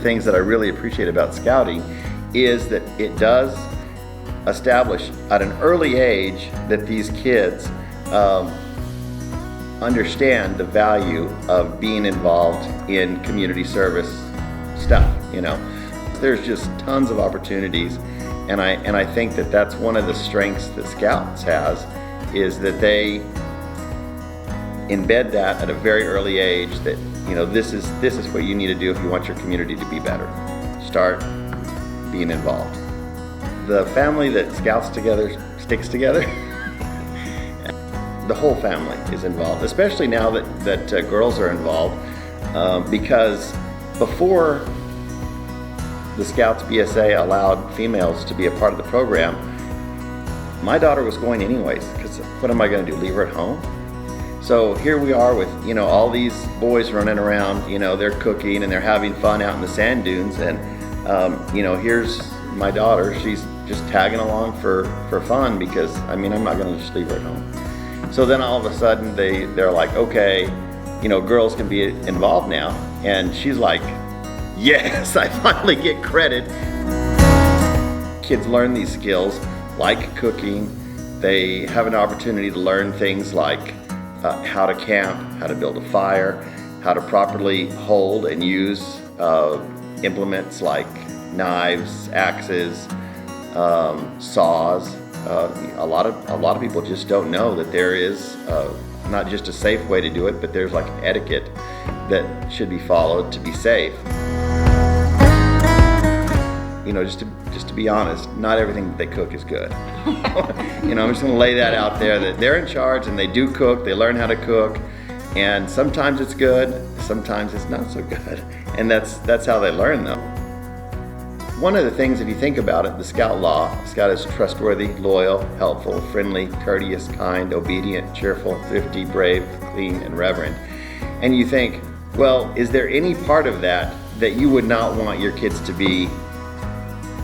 things that I really appreciate about scouting is that it does establish at an early age that these kids understand the value of being involved in community service stuff, you know. There's just tons of opportunities, and I think that that's one of the strengths that Scouts has, is that they embed that at a very early age, that, you know, this is what you need to do if you want your community to be better. Start being involved. The family that Scouts together sticks together. The whole family is involved, especially now that girls are involved, because before the Scouts BSA allowed females to be a part of the program, my daughter was going anyways, because what am I going to do, leave her at home? So here we are with, you know, all these boys running around, you know, they're cooking and they're having fun out in the sand dunes, and you know, here's my daughter, she's just tagging along for fun, because I mean, I'm not going to just leave her at home. So then all of a sudden they're like, okay, you know, girls can be involved now, and she's like, yes, I finally get credit. Kids learn these skills like cooking. They have an opportunity to learn things like how to camp, how to build a fire, how to properly hold and use implements like knives, axes, saws. A lot of people just don't know that there is not just a safe way to do it, but there's like etiquette that should be followed to be safe. You know, just to be honest, not everything that they cook is good. You know, I'm just going to lay that out there, that they're in charge and they do cook, they learn how to cook, and sometimes it's good, sometimes it's not so good, and that's how they learn, though. One of the things, if you think about it, the Scout law, Scout is trustworthy, loyal, helpful, friendly, courteous, kind, obedient, cheerful, thrifty, brave, clean, and reverent. And you think, well, is there any part of that you would not want your kids to be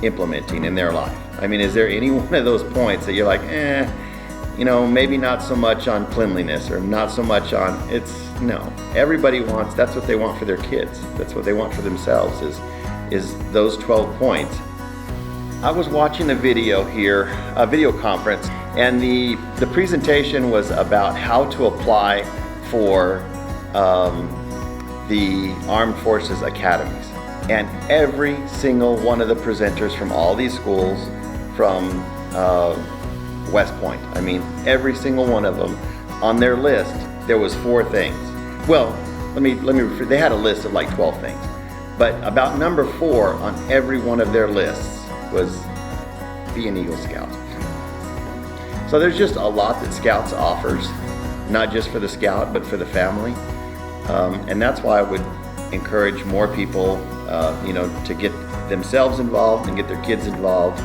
implementing in their life? I mean, is there any one of those points that you're like, you know, maybe not so much on cleanliness, or not so much on, no. Everybody wants, that's what they want for their kids. That's what they want for themselves, is those 12 points. I was watching a video here, a video conference, and the presentation was about how to apply for the Armed Forces Academies. And every single one of the presenters from all these schools, from West Point, I mean, every single one of them, on their list, there was 4 things. Well, let me refer, they had a list of like 12 things. But about number 4 on every one of their lists was be an Eagle Scout. So there's just a lot that Scouts offers, not just for the Scout, but for the family. And that's why I would encourage more people, you know, to get themselves involved and get their kids involved,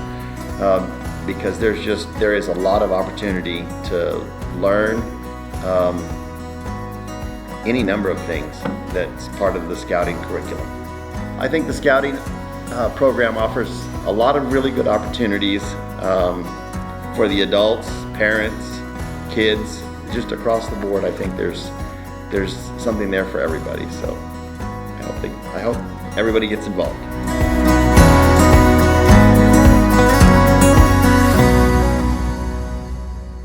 because there is a lot of opportunity to learn any number of things that's part of the Scouting curriculum. I think the Scouting program offers a lot of really good opportunities for the adults, parents, kids, just across the board. I think there's something there for everybody. So I hope everybody gets involved.